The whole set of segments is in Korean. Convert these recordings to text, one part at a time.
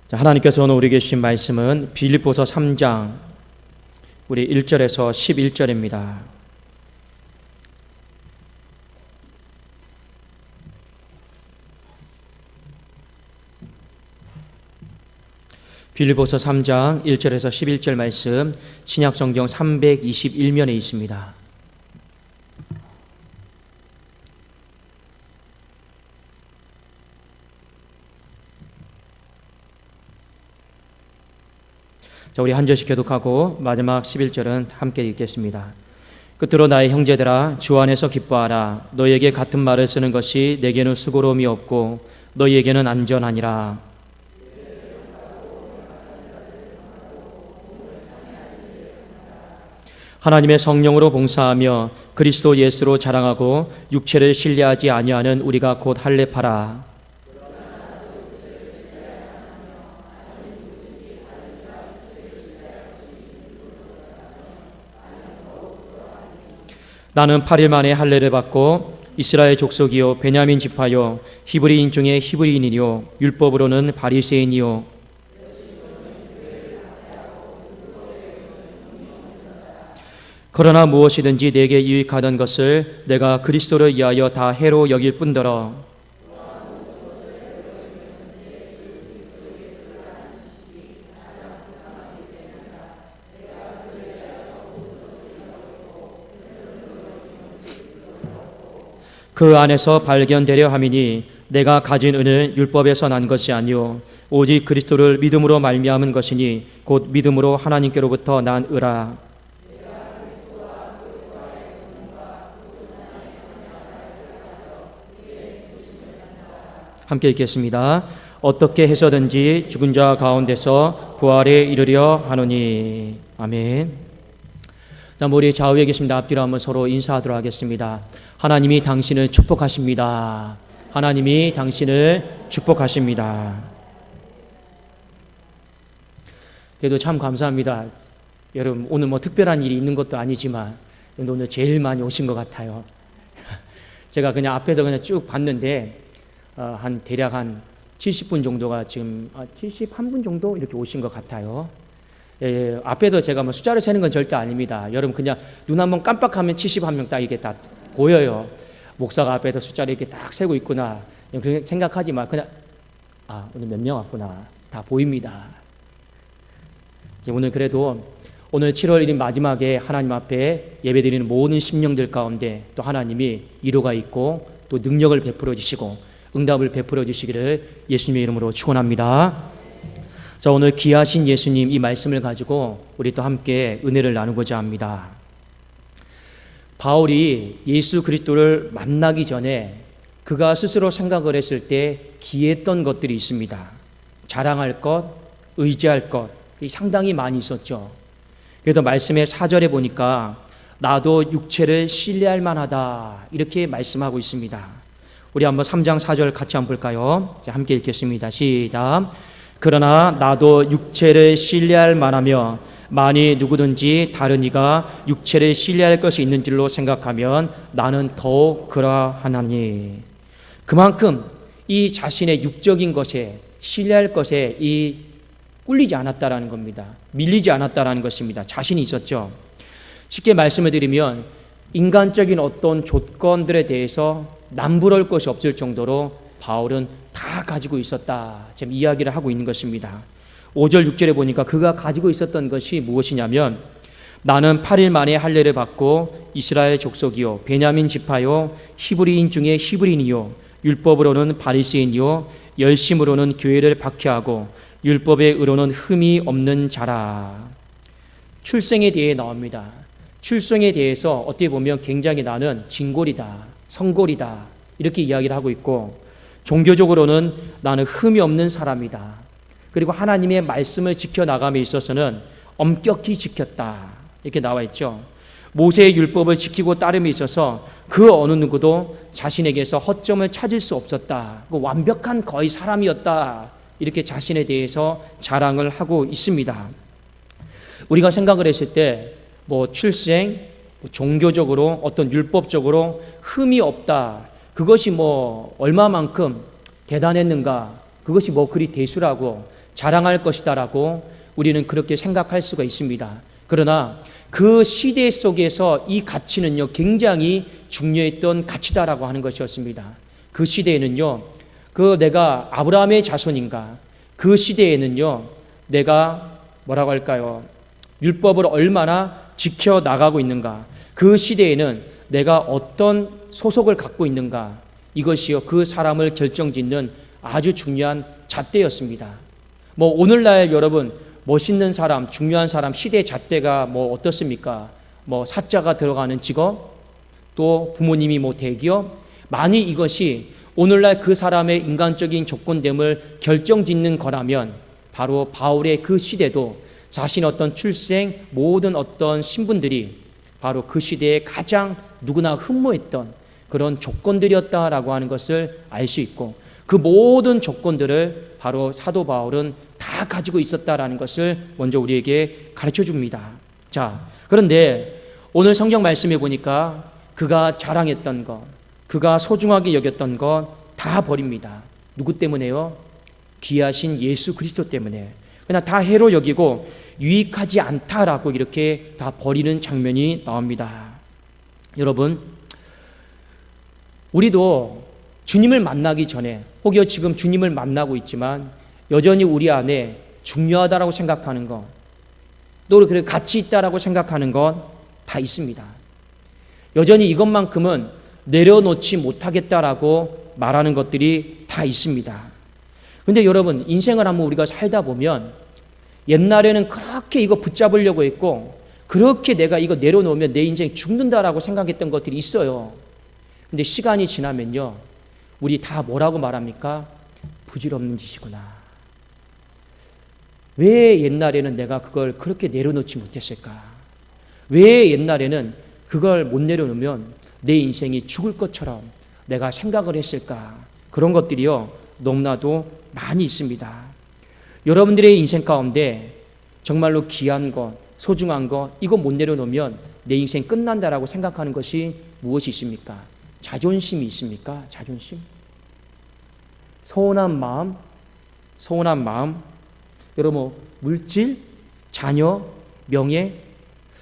자, 하나님께서 오늘 우리에게 주신 말씀은 빌립보서 3장 우리 1절에서 11절입니다. 빌립보서 3장 1절에서 11절 말씀 신약성경 321면에 있습니다. 자, 우리 한 절씩 교독하고 마지막 11절은 함께 읽겠습니다. 끝으로 나의 형제들아 주 안에서 기뻐하라. 너희에게 같은 말을 쓰는 것이 내게는 수고로움이 없고 너희에게는 안전하니라. 하나님의 성령으로 봉사하며 그리스도 예수로 자랑하고 육체를 신뢰하지 아니하는 우리가 곧 할례파라. 나는 8일 만에 할례를 받고 이스라엘 족속이요 베냐민 지파요 히브리인 중에 히브리인이요 율법으로는 바리새인이요 그러나 무엇이든지 내게 유익하던 것을 내가 그리스도를 위하여 다 해로 여길 뿐더러 그 안에서 발견되려 함이니 내가 가진 은은 율법에서 난 것이 아니요 오직 그리스도를 믿음으로 말미암은 것이니 곧 믿음으로 하나님께로부터 난 의라. 함께 읽겠습니다. 어떻게 해서든지 죽은 자 가운데서 부활에 이르려 하노니. 아멘. 자, 우리 좌우에 계십니다. 앞뒤로 한번 서로 인사하도록 하겠습니다. 하나님이 당신을 축복하십니다. 하나님이 당신을 축복하십니다. 그래도 참 감사합니다. 여러분 오늘 뭐 특별한 일이 있는 것도 아니지만 오늘 제일 많이 오신 것 같아요. 제가 그냥 앞에서 그냥 쭉 봤는데 한 대략 한 70분 정도가 지금 71분 정도 이렇게 오신 것 같아요. 예, 앞에도 제가 뭐 숫자를 세는 건 절대 아닙니다. 여러분 그냥 눈 한번 깜빡하면 71명 딱 이게 다 보여요. 목사가 앞에서 숫자를 이렇게 딱 세고 있구나. 그렇게 생각하지 마. 그냥 오늘 몇 명 왔구나. 다 보입니다. 오늘 그래도 오늘 7월 1일 마지막에 하나님 앞에 예배드리는 모든 심령들 가운데 또 하나님이 위로가 있고 또 능력을 베풀어 주시고 응답을 베풀어 주시기를 예수님의 이름으로 축원합니다. 자, 오늘 귀하신 예수님 이 말씀을 가지고 우리 또 함께 은혜를 나누고자 합니다. 바울이 예수 그리스도를 만나기 전에 그가 스스로 생각을 했을 때 기했던 것들이 있습니다. 자랑할 것, 의지할 것 상당히 많이 있었죠. 그래도 말씀의 4절에 보니까 나도 육체를 신뢰할 만하다 이렇게 말씀하고 있습니다. 우리 한번 3장 4절 같이 한번 볼까요? 자, 함께 읽겠습니다. 시작. 그러나 나도 육체를 신뢰할 만하며 만일 누구든지 다른 이가 육체를 신뢰할 것이 있는 줄로 생각하면 나는 더욱 그러하나니. 그만큼 이 자신의 육적인 것에 신뢰할 것에 이 꿀리지 않았다라는 겁니다. 밀리지 않았다라는 것입니다. 자신이 있었죠. 쉽게 말씀을 드리면 인간적인 어떤 조건들에 대해서 남부러울 것이 없을 정도로 바울은 다 가지고 있었다. 지금 이야기를 하고 있는 것입니다. 5절 6절에 보니까 그가 가지고 있었던 것이 무엇이냐면 나는 8일 만에 할례를 받고 이스라엘 족속이요 베냐민 지파요 히브리인 중에 히브리인이요 율법으로는 바리새인이요 열심으로는 교회를 박해하고 율법의 의로는 흠이 없는 자라. 출생에 대해 나옵니다. 출생에 대해서 어떻게 보면 굉장히 나는 진골이다, 성골이다 이렇게 이야기를 하고 있고 종교적으로는 나는 흠이 없는 사람이다. 그리고 하나님의 말씀을 지켜나감에 있어서는 엄격히 지켰다 이렇게 나와 있죠. 모세의 율법을 지키고 따름에 있어서 그 어느 누구도 자신에게서 허점을 찾을 수 없었다. 완벽한 거의 사람이었다 이렇게 자신에 대해서 자랑을 하고 있습니다. 우리가 생각을 했을 때 뭐 출생, 종교적으로 어떤 율법적으로 흠이 없다 그것이 뭐 얼마만큼 대단했는가 그것이 뭐 그리 대수라고 자랑할 것이다라고 우리는 그렇게 생각할 수가 있습니다. 그러나 그 시대 속에서 이 가치는요, 굉장히 중요했던 가치다라고 하는 것이었습니다. 그 시대에는요, 내가 아브라함의 자손인가, 그 시대에는요, 내가 뭐라고 할까요? 율법을 얼마나 지켜나가고 있는가, 그 시대에는 내가 어떤 소속을 갖고 있는가, 이것이요, 그 사람을 결정짓는 아주 중요한 잣대였습니다. 뭐 오늘날 여러분 멋있는 사람, 중요한 사람, 시대 잣대가 뭐 어떻습니까? 뭐 사자가 들어가는 직업, 또 부모님이 뭐 대기업, 만일 이것이 오늘날 그 사람의 인간적인 조건됨을 결정짓는 거라면 바로 바울의 그 시대도 자신의 어떤 출생, 모든 어떤 신분들이 바로 그 시대에 가장 누구나 흠모했던 그런 조건들이었다라고 하는 것을 알 수 있고, 그 모든 조건들을 바로 사도 바울은 다 가지고 있었다라는 것을 먼저 우리에게 가르쳐 줍니다. 자, 그런데 오늘 성경 말씀에 보니까 그가 자랑했던 것, 그가 소중하게 여겼던 것 다 버립니다. 누구 때문에요? 귀하신 예수 그리스도 때문에. 그냥 다 해로 여기고 유익하지 않다라고 이렇게 다 버리는 장면이 나옵니다. 여러분, 우리도 주님을 만나기 전에, 혹여 지금 주님을 만나고 있지만 여전히 우리 안에 중요하다라고 생각하는 것, 또 그래 가치 있다라고 생각하는 것 다 있습니다. 여전히 이것만큼은 내려놓지 못하겠다라고 말하는 것들이 다 있습니다. 그런데 여러분, 인생을 한번 우리가 살다 보면 옛날에는 그렇게 이거 붙잡으려고 했고, 그렇게 내가 이거 내려놓으면 내 인생이 죽는다라고 생각했던 것들이 있어요. 근데 시간이 지나면요, 우리 다 뭐라고 말합니까? 부질없는 짓이구나. 왜 옛날에는 내가 그걸 그렇게 내려놓지 못했을까? 왜 옛날에는 그걸 못 내려놓으면 내 인생이 죽을 것처럼 내가 생각을 했을까? 그런 것들이요, 너무나도 많이 있습니다. 여러분들의 인생 가운데 정말로 귀한 것, 소중한 것, 이거 못 내려놓으면 내 인생 끝난다라고 생각하는 것이 무엇이 있습니까? 자존심이 있습니까? 자존심? 서운한 마음, 여러분, 물질, 자녀, 명예,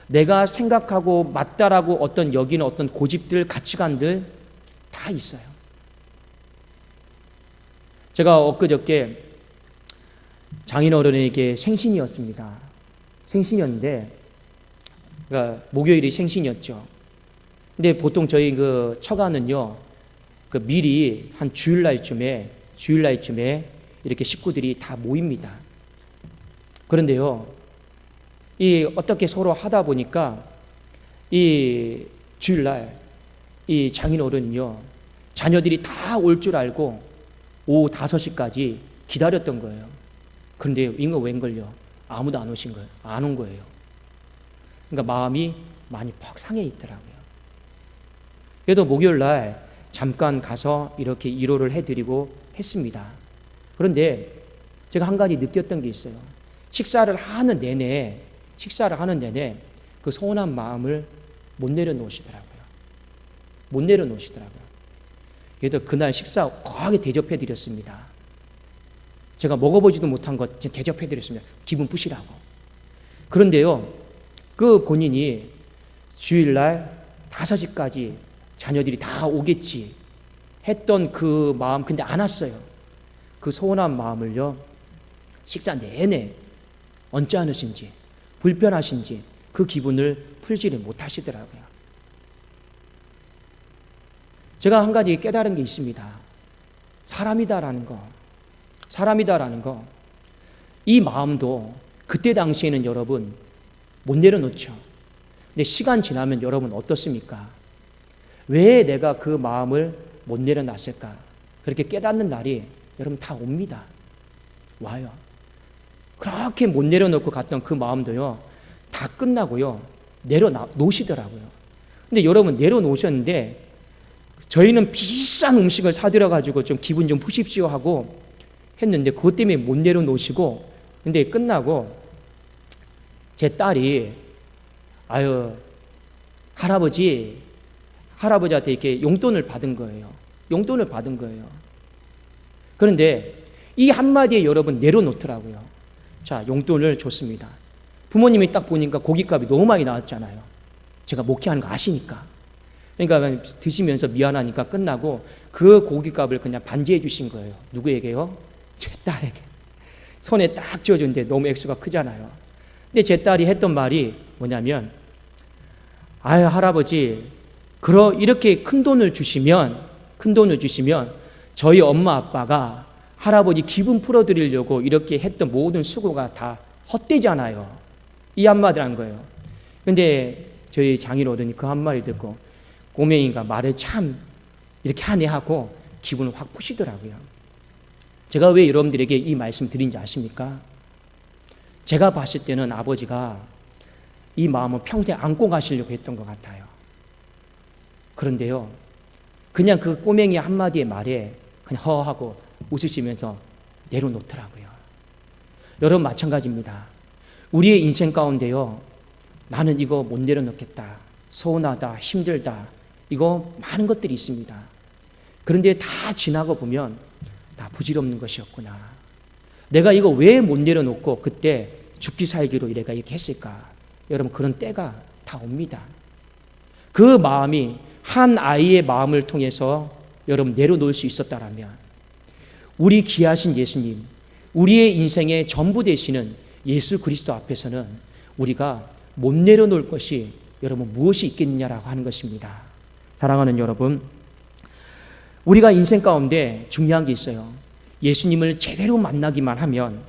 내가 생각하고 맞다라고 어떤 여기는 어떤 고집들, 가치관들 다 있어요. 제가 엊그저께 장인어른에게 생신이었습니다. 생신이었는데, 그러니까 목요일이 생신이었죠. 근데 보통 저희 그 처가는요, 그 미리 한 주일날쯤에 이렇게 식구들이 다 모입니다. 그런데요, 이 어떻게 서로 하다 보니까 이 주일날 이 장인어른은요, 자녀들이 다 올 줄 알고 오후 5시까지 기다렸던 거예요. 그런데 이거 웬걸요? 아무도 안 오신 거예요. 안 온 거예요. 그러니까 마음이 많이 퍽 상해 있더라고요. 그래도 목요일날 잠깐 가서 이렇게 위로를 해드리고 했습니다. 그런데 제가 한 가지 느꼈던 게 있어요. 식사를 하는 내내 그 서운한 마음을 못 내려놓으시더라고요. 그래서 그날 식사 거하게 대접해드렸습니다. 제가 먹어보지도 못한 것 대접해드렸습니다. 기분 푸시라고. 그런데요, 그 본인이 주일날 5시까지 자녀들이 다 오겠지 했던 그 마음, 근데 안 왔어요. 그 서운한 마음을요, 식사 내내 언짢으신지 불편하신지 그 기분을 풀지를 못하시더라고요. 제가 한 가지 깨달은 게 있습니다. 사람이다라는 거. 이 마음도 그때 당시에는 여러분 못 내려놓죠. 근데 시간 지나면 여러분 어떻습니까? 왜 내가 그 마음을 못 내려놨을까? 그렇게 깨닫는 날이 여러분 다 옵니다. 와요. 그렇게 못 내려놓고 갔던 그 마음도요, 다 끝나고요, 내려놓으시더라고요. 근데 여러분, 내려놓으셨는데 저희는 비싼 음식을 사들여가지고 좀 기분 좀 푸십시오 하고 했는데 그것 때문에 못 내려놓으시고, 근데 끝나고 제 딸이 할아버지한테 이렇게 용돈을 받은 거예요. 그런데 이 한마디에 여러분 내려놓더라고요. 자, 용돈을 줬습니다. 부모님이 딱 보니까 고깃값이 너무 많이 나왔잖아요. 제가 목회하는 거 아시니까. 그러니까 드시면서 미안하니까 끝나고 그 고깃값을 그냥 반지해 주신 거예요. 누구에게요? 제 딸에게. 손에 딱 쥐어줬는데 너무 액수가 크잖아요. 근데 제 딸이 했던 말이 뭐냐면, 아유, 할아버지, 이렇게 큰 돈을 주시면 저희 엄마 아빠가 할아버지 기분 풀어드리려고 이렇게 했던 모든 수고가 다 헛되잖아요. 이 한마디란 거예요. 근데 저희 장인어른이 그 한마디 듣고 꼬맹이가 말을 참 이렇게 하네 하고 기분을 확 푸시더라고요. 제가 왜 여러분들에게 이 말씀 드린지 아십니까? 제가 봤을 때는 아버지가 이 마음을 평생 안고 가시려고 했던 것 같아요. 그런데요, 그냥 그 꼬맹이 한마디의 말에 그냥 허하고 웃으시면서 내려놓더라고요. 여러분 마찬가지입니다. 우리의 인생 가운데요, 나는 이거 못 내려놓겠다, 서운하다, 힘들다, 이거 많은 것들이 있습니다. 그런데 다 지나고 보면 다 부질없는 것이었구나. 내가 이거 왜 못 내려놓고 그때 죽기 살기로 내가 이렇게 했을까? 여러분, 그런 때가 다 옵니다. 그 마음이 한 아이의 마음을 통해서 여러분 내려놓을 수 있었다라면, 우리 귀하신 예수님, 우리의 인생의 전부 되시는 예수 그리스도 앞에서는 우리가 못 내려놓을 것이 여러분 무엇이 있겠느냐라고 하는 것입니다. 사랑하는 여러분, 우리가 인생 가운데 중요한 게 있어요. 예수님을 제대로 만나기만 하면,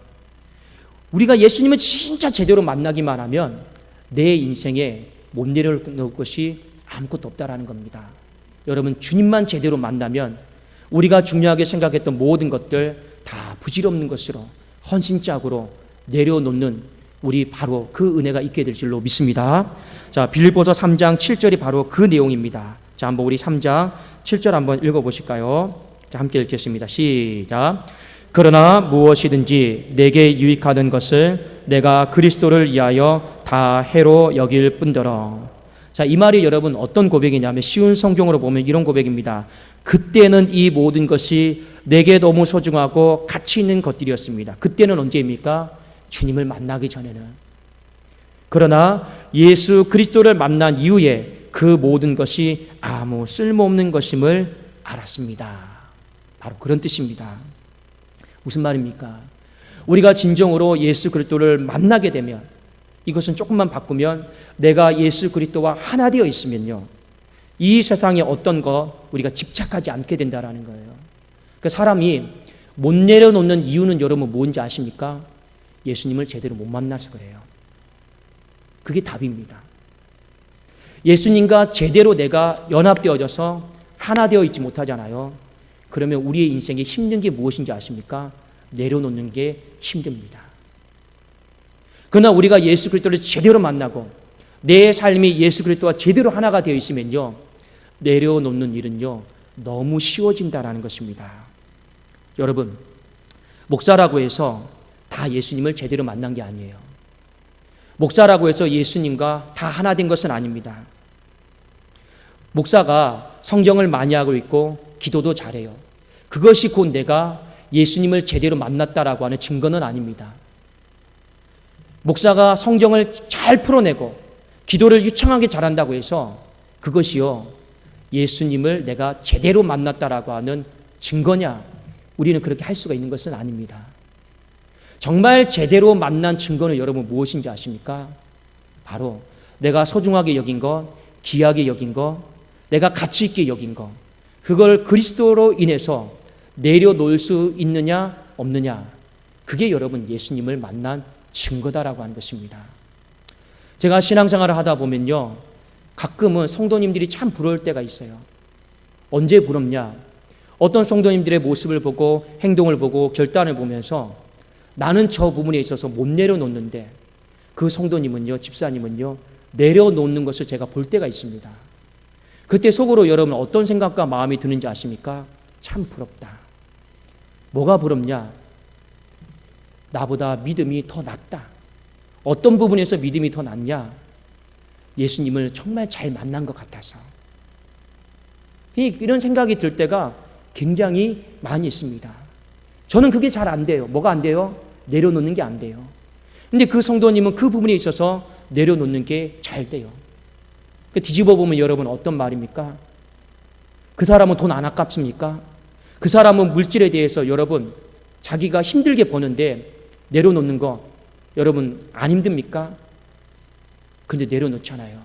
우리가 예수님을 진짜 제대로 만나기만 하면 내 인생에 못 내려놓을 것이 아무것도 없다라는 겁니다. 여러분, 주님만 제대로 만나면 우리가 중요하게 생각했던 모든 것들 다 부질없는 것으로 헌신짝으로 내려놓는 우리 바로 그 은혜가 있게 될 줄로 믿습니다. 자, 빌립보서 3장 7절이 바로 그 내용입니다. 자, 한번 우리 3장 7절 한번 읽어보실까요? 자, 함께 읽겠습니다. 시작. 그러나 무엇이든지 내게 유익하는 것을 내가 그리스도를 위하여 다 해로 여길 뿐더러. 자, 이 말이 여러분 어떤 고백이냐면, 쉬운 성경으로 보면 이런 고백입니다. 그때는 이 모든 것이 내게 너무 소중하고 가치 있는 것들이었습니다. 그때는 언제입니까? 주님을 만나기 전에는. 그러나 예수 그리스도를 만난 이후에 그 모든 것이 아무 쓸모없는 것임을 알았습니다. 바로 그런 뜻입니다. 무슨 말입니까? 우리가 진정으로 예수 그리스도를 만나게 되면, 이것은 조금만 바꾸면, 내가 예수 그리스도와 하나 되어 있으면요, 이 세상에 어떤 것 우리가 집착하지 않게 된다라는 거예요. 그 사람이 못 내려놓는 이유는 여러분 뭔지 아십니까? 예수님을 제대로 못 만나서 그래요. 그게 답입니다. 예수님과 제대로 내가 연합되어져서 하나 되어 있지 못하잖아요. 그러면 우리의 인생에 힘든 게 무엇인지 아십니까? 내려놓는 게 힘듭니다. 그러나 우리가 예수 그리스도를 제대로 만나고 내 삶이 예수 그리스도와 제대로 하나가 되어 있으면요, 내려놓는 일은요 너무 쉬워진다라는 것입니다. 여러분, 목사라고 해서 다 예수님을 제대로 만난 게 아니에요. 목사라고 해서 예수님과 다 하나 된 것은 아닙니다. 목사가 성경을 많이 하고 있고 기도도 잘해요. 그것이 곧 내가 예수님을 제대로 만났다라고 하는 증거는 아닙니다. 목사가 성경을 잘 풀어내고 기도를 유창하게 잘한다고 해서 그것이요 예수님을 내가 제대로 만났다라고 하는 증거냐? 우리는 그렇게 할 수가 있는 것은 아닙니다. 정말 제대로 만난 증거는 여러분 무엇인지 아십니까? 바로 내가 소중하게 여긴 것, 귀하게 여긴 것, 내가 가치 있게 여긴 것, 그걸 그리스도로 인해서 내려놓을 수 있느냐 없느냐, 그게 여러분 예수님을 만난 증거다라고 하는 것입니다. 제가 신앙생활을 하다 보면요, 가끔은 성도님들이 참 부러울 때가 있어요. 언제 부럽냐? 어떤 성도님들의 모습을 보고 행동을 보고 결단을 보면서 나는 저 부분에 있어서 못 내려놓는데 그 성도님은요, 집사님은요, 내려놓는 것을 제가 볼 때가 있습니다. 그때 속으로 여러분 어떤 생각과 마음이 드는지 아십니까? 참 부럽다. 뭐가 부럽냐? 나보다 믿음이 더 낫다. 어떤 부분에서 믿음이 더 낫냐? 예수님을 정말 잘 만난 것 같아서. 이런 생각이 들 때가 굉장히 많이 있습니다. 저는 그게 잘 안 돼요. 뭐가 안 돼요? 내려놓는 게 안 돼요. 근데 그 성도님은 그 부분에 있어서 내려놓는 게 잘 돼요. 뒤집어 보면 여러분 어떤 말입니까? 그 사람은 돈 안 아깝습니까? 그 사람은 물질에 대해서 여러분 자기가 힘들게 버는데 내려놓는 거 여러분 안 힘듭니까? 근데 내려놓잖아요.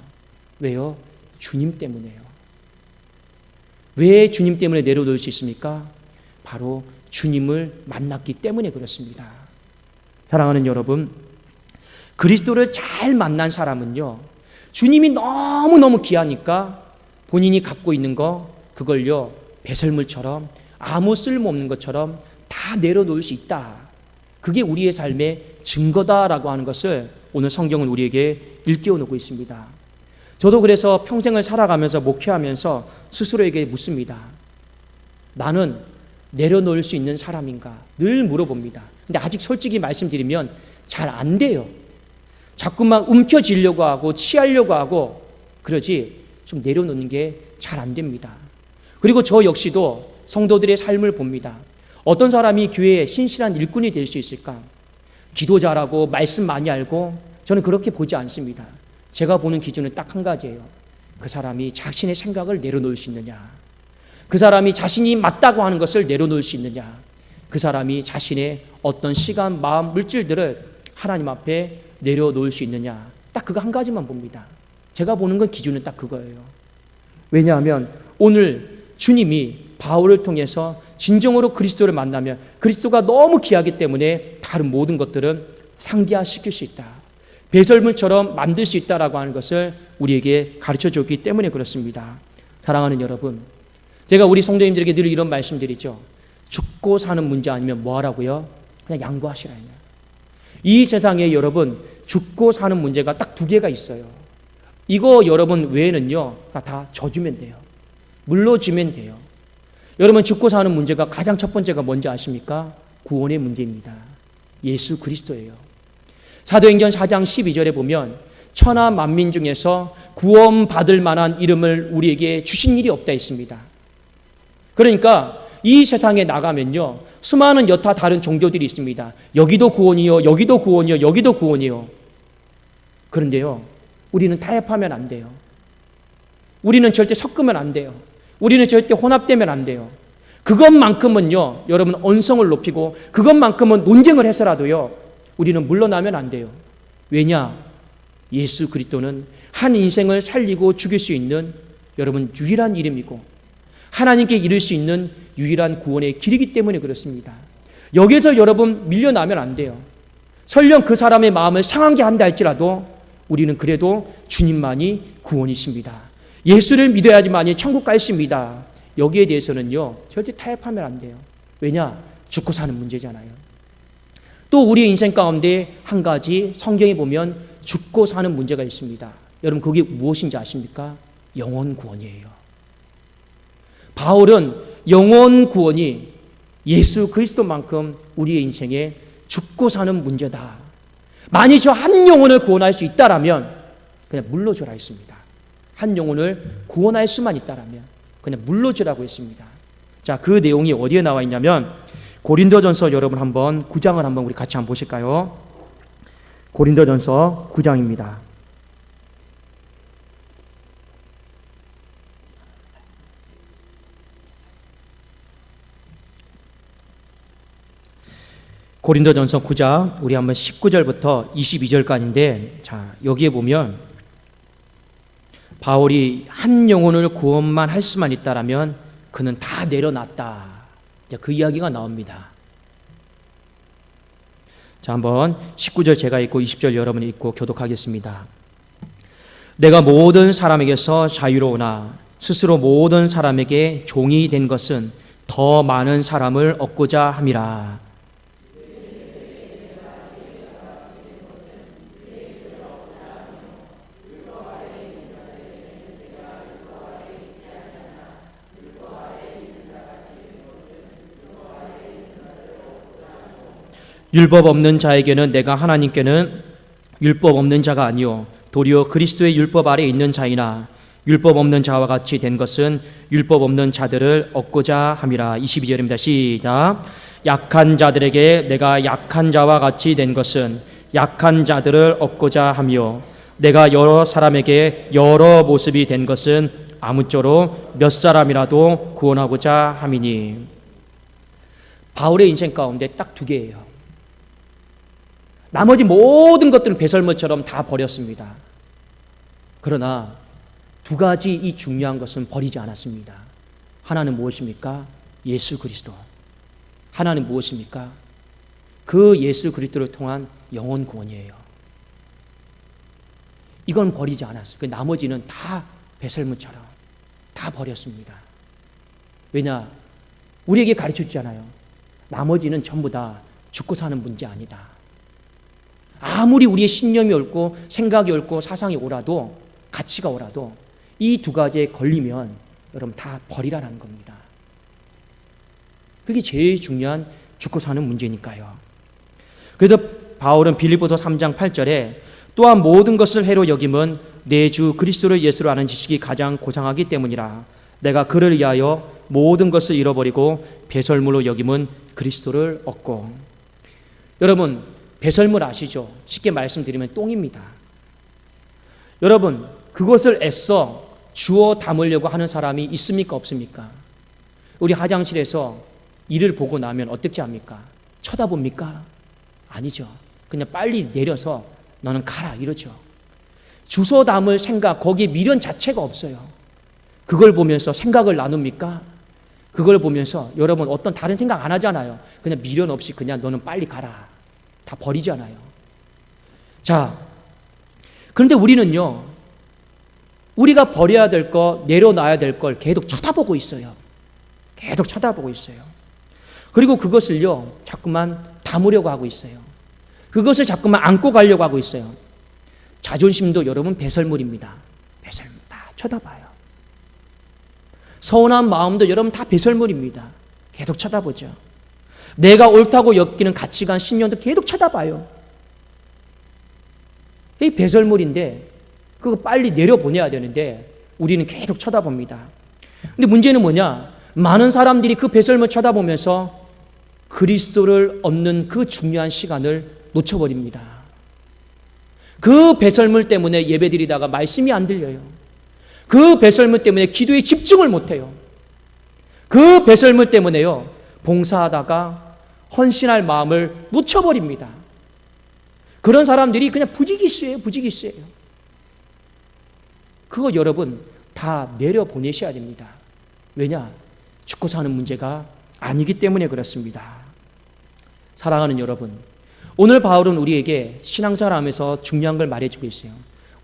왜요? 주님 때문에요. 왜 주님 때문에 내려놓을 수 있습니까? 바로 주님을 만났기 때문에 그렇습니다. 사랑하는 여러분, 그리스도를 잘 만난 사람은요, 주님이 너무너무 귀하니까 본인이 갖고 있는 거 그걸요 배설물처럼 아무 쓸모없는 것처럼 다 내려놓을 수 있다. 그게 우리의 삶의 증거다라고 하는 것을 오늘 성경은 우리에게 일깨워 놓고 있습니다. 저도 그래서 평생을 살아가면서 목회하면서 스스로에게 묻습니다. 나는 내려놓을 수 있는 사람인가? 늘 물어봅니다. 근데 아직 솔직히 말씀드리면 잘 안 돼요. 자꾸만 움켜쥐려고 하고 취하려고 하고 그러지 좀 내려놓는 게 잘 안 됩니다. 그리고 저 역시도 성도들의 삶을 봅니다. 어떤 사람이 교회에 신실한 일꾼이 될 수 있을까? 기도 잘하고 말씀 많이 알고 저는 그렇게 보지 않습니다. 제가 보는 기준은 딱 한 가지예요. 그 사람이 자신의 생각을 내려놓을 수 있느냐? 그 사람이 자신이 맞다고 하는 것을 내려놓을 수 있느냐? 그 사람이 자신의 어떤 시간, 마음, 물질들을 하나님 앞에 내려놓을 수 있느냐? 딱 그거 한 가지만 봅니다. 제가 보는 건 기준은 딱 그거예요. 왜냐하면 오늘 주님이 바울을 통해서 진정으로 그리스도를 만나면 그리스도가 너무 귀하기 때문에 다른 모든 것들은 상기화시킬 수 있다. 배설물처럼 만들 수 있다라고 하는 것을 우리에게 가르쳐 줬기 때문에 그렇습니다. 사랑하는 여러분, 제가 우리 성도님들에게 늘 이런 말씀드리죠. 죽고 사는 문제 아니면 뭐 하라고요? 그냥 양보하시라. 이 세상에 여러분 죽고 사는 문제가 딱 두 개가 있어요. 이거 여러분 외에는요 다 져주면 돼요. 물러주면 돼요. 여러분 죽고 사는 문제가 가장 첫 번째가 뭔지 아십니까? 구원의 문제입니다. 예수 그리스도예요. 사도행전 4장 12절에 보면 천하 만민 중에서 구원받을 만한 이름을 우리에게 주신 일이 없다 했습니다. 그러니까 이 세상에 나가면요 수많은 여타 다른 종교들이 있습니다. 여기도 구원이요, 여기도 구원이요, 여기도 구원이요. 그런데요 우리는 타협하면 안 돼요. 우리는 절대 섞으면 안 돼요. 우리는 절대 혼합되면 안 돼요. 그것만큼은요 여러분 언성을 높이고 그것만큼은 논쟁을 해서라도요 우리는 물러나면 안 돼요. 왜냐? 예수 그리스도는 한 인생을 살리고 죽일 수 있는 여러분 유일한 이름이고 하나님께 이를 수 있는 유일한 구원의 길이기 때문에 그렇습니다. 여기서 여러분 밀려나면 안 돼요. 설령 그 사람의 마음을 상하게 한다 할지라도 우리는 그래도 주님만이 구원이십니다. 예수를 믿어야지만이 천국 갈 수 있습니다. 여기에 대해서는요 절대 타협하면 안 돼요. 왜냐? 죽고 사는 문제잖아요. 또 우리의 인생 가운데 한 가지 성경에 보면 죽고 사는 문제가 있습니다. 여러분 그게 무엇인지 아십니까? 영혼 구원이에요. 바울은 영혼 구원이 예수 그리스도만큼 우리의 인생에 죽고 사는 문제다. 만일 저 한 영혼을 구원할 수 있다라면 그냥 물러주라 했습니다. 한 영혼을 구원할 수만 있다라면 그냥 물러주라고 했습니다. 자, 그 내용이 어디에 나와 있냐면 고린도전서 여러분 한번 9장을 한번 우리 같이 한번 보실까요? 고린도전서 9장입니다. 고린도전서 9장 우리 한번 19절부터 22절까지인데 자 여기에 보면 바울이 한 영혼을 구원만 할 수만 있다라면 그는 다 내려놨다. 그 이야기가 나옵니다. 자 한번 19절 제가 읽고 20절 여러분이 읽고 교독하겠습니다. 내가 모든 사람에게서 자유로우나 스스로 모든 사람에게 종이 된 것은 더 많은 사람을 얻고자 함이라. 율법 없는 자에게는 내가 하나님께는 율법 없는 자가 아니요 도리어 그리스도의 율법 아래 있는 자이나 율법 없는 자와 같이 된 것은 율법 없는 자들을 얻고자 함이라. 22절입니다. 시작. 약한 자들에게 내가 약한 자와 같이 된 것은 약한 자들을 얻고자 하며 내가 여러 사람에게 여러 모습이 된 것은 아무쪼록 몇 사람이라도 구원하고자 함이니. 바울의 인생 가운데 딱 두 개예요. 나머지 모든 것들은 배설물처럼 다 버렸습니다. 그러나 두 가지 이 중요한 것은 버리지 않았습니다. 하나는 무엇입니까? 예수 그리스도. 하나는 무엇입니까? 그 예수 그리스도를 통한 영혼 구원이에요. 이건 버리지 않았어요. 그 나머지는 다 배설물처럼 다 버렸습니다. 왜냐? 우리에게 가르쳐주잖아요. 나머지는 전부 다 죽고 사는 문제 아니다. 아무리 우리의 신념이 옳고 생각이 옳고 사상이 옳아도 가치가 옳아도 이 두 가지에 걸리면 여러분 다 버리라는 겁니다. 그게 제일 중요한 죽고 사는 문제니까요. 그래서 바울은 빌립보서 3장 8절에 또한 모든 것을 해로 여김은 내 주 그리스도를 예수로 아는 지식이 가장 고상하기 때문이라. 내가 그를 위하여 모든 것을 잃어버리고 배설물로 여김은 그리스도를 얻고. 여러분 배설물 아시죠? 쉽게 말씀드리면 똥입니다. 여러분 그것을 애써 주워 담으려고 하는 사람이 있습니까? 없습니까? 우리 화장실에서 이를 보고 나면 어떻게 합니까? 쳐다봅니까? 아니죠. 그냥 빨리 내려서 너는 가라 이러죠. 주워 담을 생각, 거기에 미련 자체가 없어요. 그걸 보면서 생각을 나눕니까? 그걸 보면서 여러분 어떤 다른 생각 안 하잖아요. 그냥 미련 없이 그냥 너는 빨리 가라. 다 버리잖아요. 자, 그런데 우리는요, 우리가 버려야 될 거, 내려놔야 될 걸 계속 쳐다보고 있어요. 계속 쳐다보고 있어요. 그리고 그것을요, 자꾸만 담으려고 하고 있어요. 그것을 자꾸만 안고 가려고 하고 있어요. 자존심도 여러분 배설물입니다. 배설물 다 쳐다봐요. 서운한 마음도 여러분 다 배설물입니다. 계속 쳐다보죠. 내가 옳다고 여기는 가치관, 신념도 계속 쳐다봐요. 이 배설물인데 그거 빨리 내려보내야 되는데 우리는 계속 쳐다봅니다. 근데 문제는 뭐냐? 많은 사람들이 그 배설물 쳐다보면서 그리스도를 얻는 그 중요한 시간을 놓쳐버립니다. 그 배설물 때문에 예배드리다가 말씀이 안 들려요. 그 배설물 때문에 기도에 집중을 못해요. 그 배설물 때문에요, 봉사하다가 헌신할 마음을 놓쳐버립니다. 그런 사람들이 그냥 부지기수예요. 부지기수예요. 그거 여러분 다 내려보내셔야 됩니다. 왜냐? 죽고 사는 문제가 아니기 때문에 그렇습니다. 사랑하는 여러분, 오늘 바울은 우리에게 신앙생활하면서 중요한 걸 말해주고 있어요.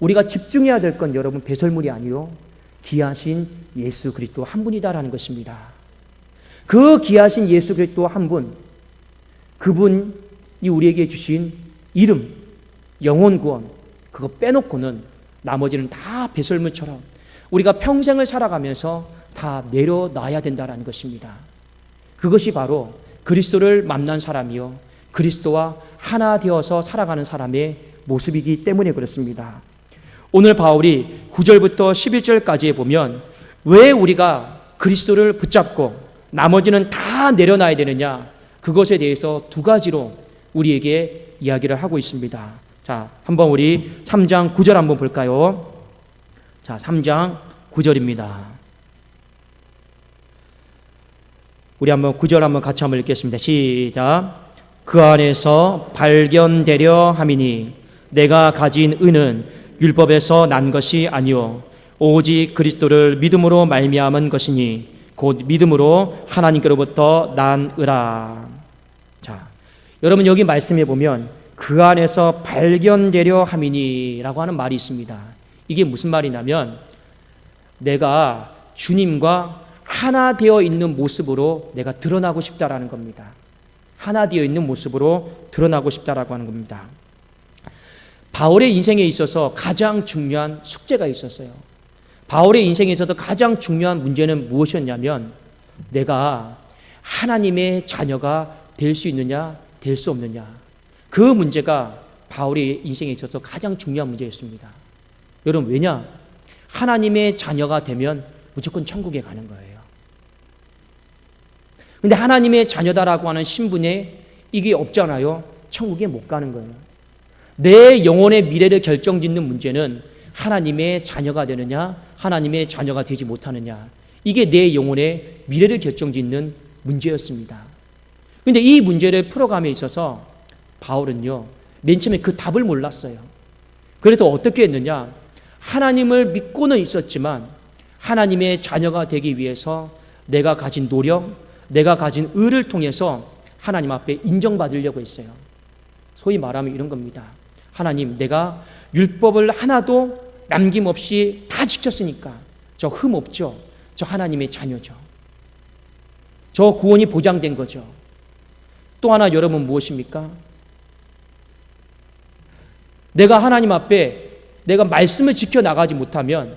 우리가 집중해야 될 건 여러분 배설물이 아니요, 귀하신 예수 그리스도 한 분이다라는 것입니다. 그 귀하신 예수 그리스도 한 분, 그분이 우리에게 주신 이름, 영혼 구원, 그거 빼놓고는 나머지는 다 배설물처럼 우리가 평생을 살아가면서 다 내려놔야 된다는 것입니다. 그것이 바로 그리스도를 만난 사람이요, 그리스도와 하나 되어서 살아가는 사람의 모습이기 때문에 그렇습니다. 오늘 바울이 9절부터 11절까지에 보면 왜 우리가 그리스도를 붙잡고 나머지는 다 내려놔야 되느냐, 그것에 대해서 두 가지로 우리에게 이야기를 하고 있습니다. 자, 한번 우리 3장 9절 한번 볼까요? 자, 3장 9절입니다. 우리 한번 9절 한번 같이 한번 읽겠습니다. 시작. 그 안에서 발견되려 함이니 내가 가진 의는 율법에서 난 것이 아니요 오직 그리스도를 믿음으로 말미암은 것이니 곧 믿음으로 하나님께로부터 난 의라. 자, 여러분 여기 말씀해 보면 그 안에서 발견되려 함이니 라고 하는 말이 있습니다. 이게 무슨 말이냐면 내가 주님과 하나 되어 있는 모습으로 내가 드러나고 싶다라는 겁니다. 하나 되어 있는 모습으로 드러나고 싶다라고 하는 겁니다. 바울의 인생에 있어서 가장 중요한 숙제가 있었어요. 바울의 인생에 있어서 가장 중요한 문제는 무엇이었냐면 내가 하나님의 자녀가 될 수 있느냐 될 수 없느냐, 그 문제가 바울의 인생에 있어서 가장 중요한 문제였습니다. 여러분 왜냐? 하나님의 자녀가 되면 무조건 천국에 가는 거예요. 근데 하나님의 자녀다라고 하는 신분에 이게 없잖아요. 천국에 못 가는 거예요. 내 영혼의 미래를 결정짓는 문제는 하나님의 자녀가 되느냐, 하나님의 자녀가 되지 못하느냐. 이게 내 영혼의 미래를 결정짓는 문제였습니다. 그런데 이 문제를 풀어감에 있어서 바울은요, 맨 처음에 그 답을 몰랐어요. 그래서 어떻게 했느냐? 하나님을 믿고는 있었지만 하나님의 자녀가 되기 위해서 내가 가진 노력, 내가 가진 의를 통해서 하나님 앞에 인정받으려고 했어요. 소위 말하면 이런 겁니다. 하나님, 내가 율법을 하나도 남김없이 다 지켰으니까 저 흠 없죠? 저 하나님의 자녀죠. 저 구원이 보장된 거죠. 또 하나 여러분 무엇입니까? 내가 하나님 앞에 내가 말씀을 지켜나가지 못하면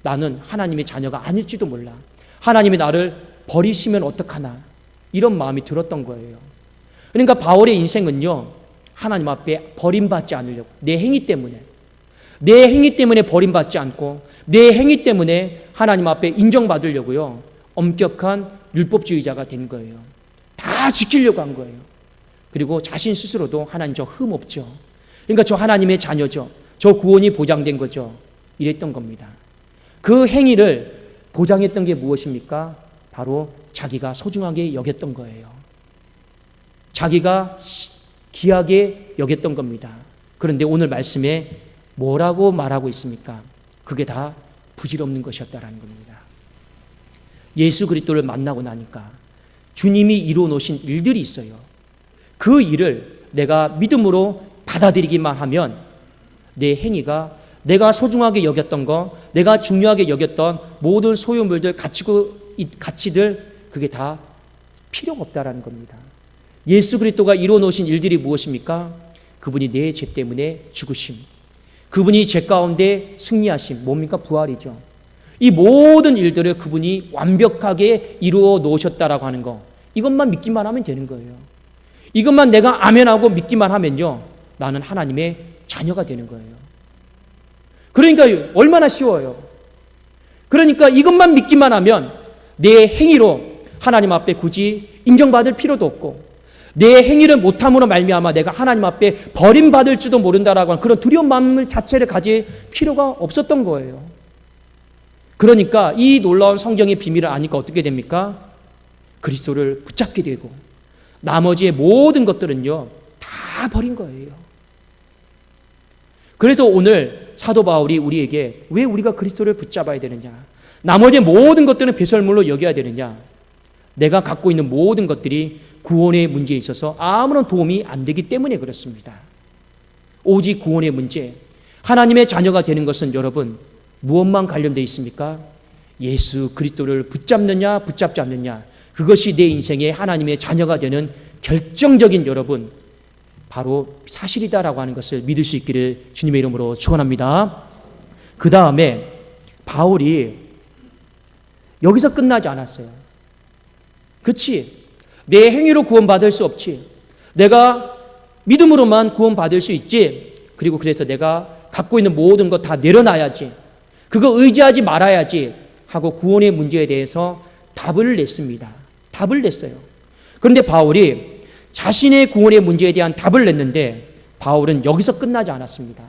나는 하나님의 자녀가 아닐지도 몰라. 하나님이 나를 버리시면 어떡하나. 이런 마음이 들었던 거예요. 그러니까 바울의 인생은요, 하나님 앞에 버림받지 않으려고, 내 행위 때문에 버림받지 않고 내 행위 때문에 하나님 앞에 인정받으려고요, 엄격한 율법주의자가 된 거예요. 다 지키려고 한 거예요. 그리고 자신 스스로도 하나님 저 흠 없죠. 그러니까 저 하나님의 자녀죠. 저 구원이 보장된 거죠. 이랬던 겁니다. 그 행위를 보장했던 게 무엇입니까? 바로 자기가 소중하게 여겼던 거예요. 자기가 귀하게 여겼던 겁니다. 그런데 오늘 말씀에 뭐라고 말하고 있습니까? 그게 다 부질없는 것이었다라는 겁니다. 예수 그리스도를 만나고 나니까 주님이 이루어 놓으신 일들이 있어요. 그 일을 내가 믿음으로 받아들이기만 하면 내 행위가 내가 소중하게 여겼던 거, 내가 중요하게 여겼던 모든 소유물들, 가치들, 그게 다 필요가 없다라는 겁니다. 예수 그리스도가 이루어 놓으신 일들이 무엇입니까? 그분이 내 죄 때문에 죽으심, 그분이 죄 가운데 승리하심, 뭡니까? 부활이죠. 이 모든 일들을 그분이 완벽하게 이루어 놓으셨다라고 하는 거, 이것만 믿기만 하면 되는 거예요. 이것만 내가 아멘하고 믿기만 하면요, 나는 하나님의 자녀가 되는 거예요. 그러니까 얼마나 쉬워요. 그러니까 이것만 믿기만 하면 내 행위로 하나님 앞에 굳이 인정받을 필요도 없고, 내 행위를 못함으로 말미암아 내가 하나님 앞에 버림받을지도 모른다라고 하는 그런 두려운 마음 자체를 가질 필요가 없었던 거예요. 그러니까 이 놀라운 성경의 비밀을 아니까 어떻게 됩니까? 그리스도를 붙잡게 되고 나머지의 모든 것들은요, 다 버린 거예요. 그래서 오늘 사도 바울이 우리에게 왜 우리가 그리스도를 붙잡아야 되느냐, 나머지 모든 것들은 배설물로 여겨야 되느냐, 내가 갖고 있는 모든 것들이 구원의 문제에 있어서 아무런 도움이 안 되기 때문에 그렇습니다. 오직 구원의 문제, 하나님의 자녀가 되는 것은 여러분 무엇만 관련되어 있습니까? 예수 그리스도를 붙잡느냐 붙잡지 않느냐, 그것이 내 인생의 하나님의 자녀가 되는 결정적인 여러분 바로 사실이다라고 하는 것을 믿을 수 있기를 주님의 이름으로 축원합니다. 그 다음에 바울이 여기서 끝나지 않았어요. 그치? 내 행위로 구원받을 수 없지. 내가 믿음으로만 구원받을 수 있지. 그리고 그래서 내가 갖고 있는 모든 것 다 내려놔야지, 그거 의지하지 말아야지 하고 구원의 문제에 대해서 답을 냈습니다. 답을 냈어요. 그런데 바울이 자신의 구원의 문제에 대한 답을 냈는데 바울은 여기서 끝나지 않았습니다.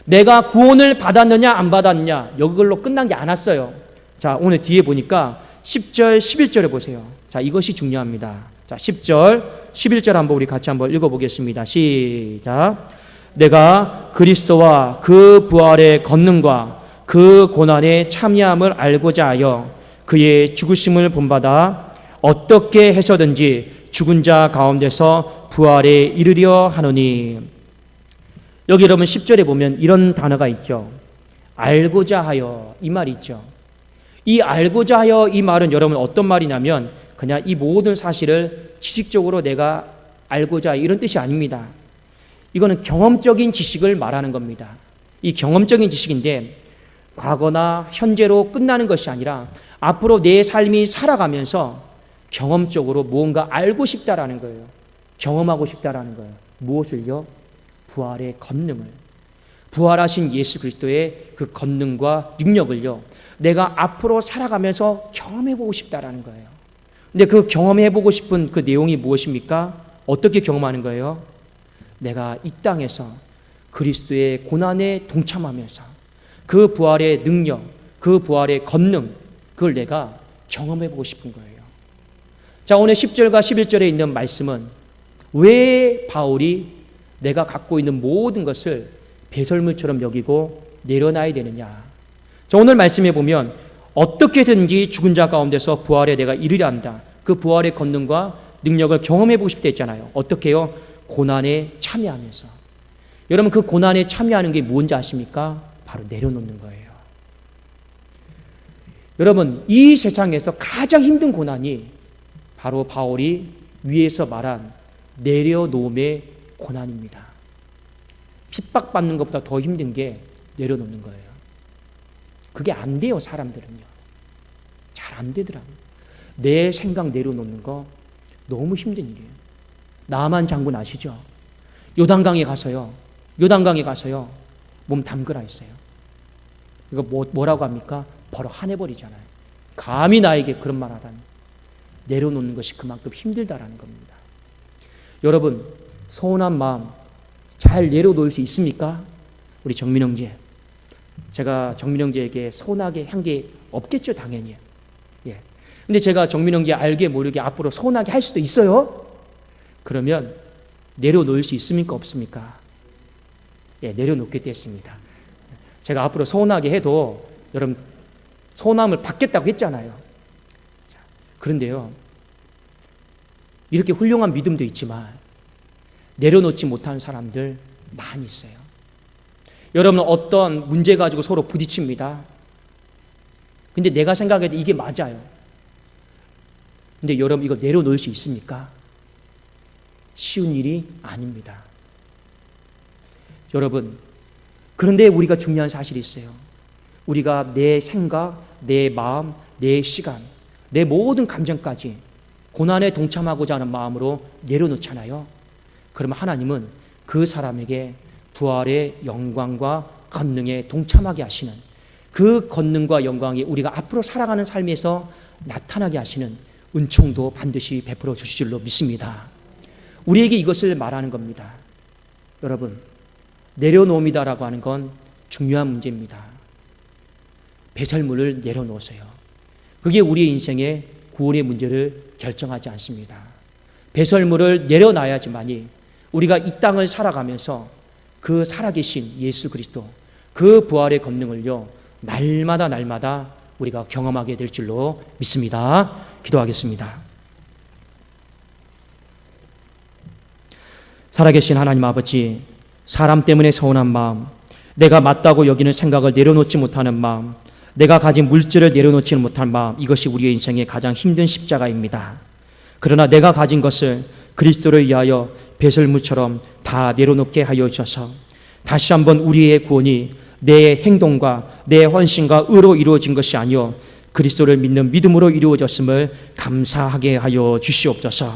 내가 구원을 받았느냐 안 받았느냐 이걸로 끝난 게 않았어요. 자, 오늘 뒤에 보니까 10절 11절에 보세요. 자, 이것이 중요합니다. 자, 10절 11절 한번 우리 같이 한번 읽어보겠습니다. 시작. 내가 그리스도와 그 부활의 권능과 그 고난의 참여함을 알고자 하여 그의 죽으심을 본받아 어떻게 해서든지 죽은 자 가운데서 부활에 이르려 하노니. 여기 여러분 10절에 보면 이런 단어가 있죠. 알고자 하여, 이 말이 있죠. 이 알고자 하여 이 말은 여러분 어떤 말이냐면 그냥 이 모든 사실을 지식적으로 내가 알고자 이런 뜻이 아닙니다. 이거는 경험적인 지식을 말하는 겁니다. 이 경험적인 지식인데 과거나 현재로 끝나는 것이 아니라 앞으로 내 삶이 살아가면서 경험적으로 무언가 알고 싶다라는 거예요. 경험하고 싶다라는 거예요. 무엇을요? 부활의 권능을. 부활하신 예수 그리스도의 그 권능과 능력을요, 내가 앞으로 살아가면서 경험해보고 싶다라는 거예요. 근데 그 경험해보고 싶은 그 내용이 무엇입니까? 어떻게 경험하는 거예요? 내가 이 땅에서 그리스도의 고난에 동참하면서 그 부활의 능력, 그 부활의 권능, 그걸 내가 경험해보고 싶은 거예요. 자, 오늘 10절과 11절에 있는 말씀은 왜 바울이 내가 갖고 있는 모든 것을 배설물처럼 여기고 내려놔야 되느냐. 자, 오늘 말씀해 보면 어떻게든지 죽은 자 가운데서 부활에 내가 이르려 한다. 그 부활의 권능과 능력을 경험해보고 싶다 했잖아요. 어떻게 해요? 고난에 참여하면서. 여러분, 그 고난에 참여하는 게 뭔지 아십니까? 바로 내려놓는 거예요. 여러분, 이 세상에서 가장 힘든 고난이 바로 바울이 위에서 말한 내려놓음의 고난입니다. 핍박받는 것보다 더 힘든 게 내려놓는 거예요. 그게 안 돼요, 사람들은요. 잘 안 되더라고요. 내 생각 내려놓는 거 너무 힘든 일이에요. 나만 장군 아시죠? 요단강에 가서요. 몸 담그라 했어요. 이거 뭐라고 합니까? 바로 화내버리잖아요. 감히 나에게 그런 말 하다니. 내려놓는 것이 그만큼 힘들다라는 겁니다. 여러분, 서운한 마음 잘 내려놓을 수 있습니까? 우리 정민 형제. 제가 정민 형제에게 서운하게 한 게 없겠죠, 당연히. 예. 근데 제가 정민 형제 알게 모르게 앞으로 서운하게 할 수도 있어요. 그러면 내려놓을 수 있습니까, 없습니까? 예, 내려놓겠다 했습니다. 제가 앞으로 서운하게 해도 여러분 서운함을 받겠다고 했잖아요. 그런데요, 이렇게 훌륭한 믿음도 있지만 내려놓지 못하는 사람들 많이 있어요. 여러분, 어떤 문제 가지고 서로 부딪힙니다. 근데 내가 생각해도 이게 맞아요. 근데 여러분, 이거 내려놓을 수 있습니까? 쉬운 일이 아닙니다. 여러분, 그런데 우리가 중요한 사실이 있어요. 우리가 내 생각, 내 마음, 내 시간, 내 모든 감정까지 고난에 동참하고자 하는 마음으로 내려놓잖아요. 그러면 하나님은 그 사람에게 부활의 영광과 권능에 동참하게 하시는, 그 권능과 영광이 우리가 앞으로 살아가는 삶에서 나타나게 하시는 은총도 반드시 베풀어 주실 줄로 믿습니다. 우리에게 이것을 말하는 겁니다. 여러분, 내려놓음이다라고 하는 건 중요한 문제입니다. 배설물을 내려놓으세요. 그게 우리의 인생의 구원의 문제를 결정하지 않습니다. 배설물을 내려놔야지만이 우리가 이 땅을 살아가면서 그 살아계신 예수 그리스도, 그 부활의 권능을요, 날마다 우리가 경험하게 될 줄로 믿습니다. 기도하겠습니다. 살아계신 하나님 아버지, 사람 때문에 서운한 마음, 내가 맞다고 여기는 생각을 내려놓지 못하는 마음, 내가 가진 물질을 내려놓지 못한 마음, 이것이 우리의 인생의 가장 힘든 십자가입니다. 그러나 내가 가진 것을 그리스도를 위하여 배설물처럼 다 내려놓게 하여 주셔서 다시 한번 우리의 구원이 내 행동과 내 헌신과 의로 이루어진 것이 아니요 그리스도를 믿는 믿음으로 이루어졌음을 감사하게 하여 주시옵소서.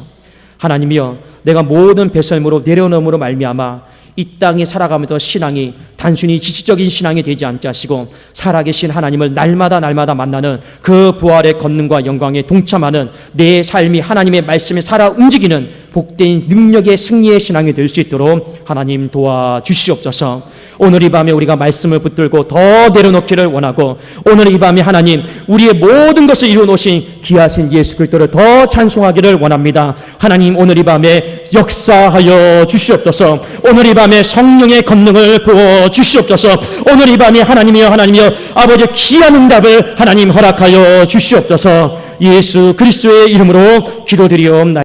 하나님이여, 내가 모든 배설물로 내려놓음으로 말미암아 이 땅에 살아가면서 신앙이 단순히 지식적인 신앙이 되지 않게 하시고 살아계신 하나님을 날마다 만나는 그 부활의 권능과 영광에 동참하는 내 삶이 하나님의 말씀에 살아 움직이는 복된 능력의 승리의 신앙이 될 수 있도록 하나님 도와주시옵소서. 오늘 이 밤에 우리가 말씀을 붙들고 더 내려놓기를 원하고, 오늘 이 밤에 하나님 우리의 모든 것을 이루어놓으신 귀하신 예수 그리스도를 더 찬송하기를 원합니다. 하나님, 오늘 이 밤에 역사하여 주시옵소서. 오늘 이 밤에 성령의 권능을 부어 주시옵소서. 오늘 이 밤에 하나님이여 아버지 귀한 응답을 하나님 허락하여 주시옵소서. 예수 그리스도의 이름으로 기도드리옵나이다.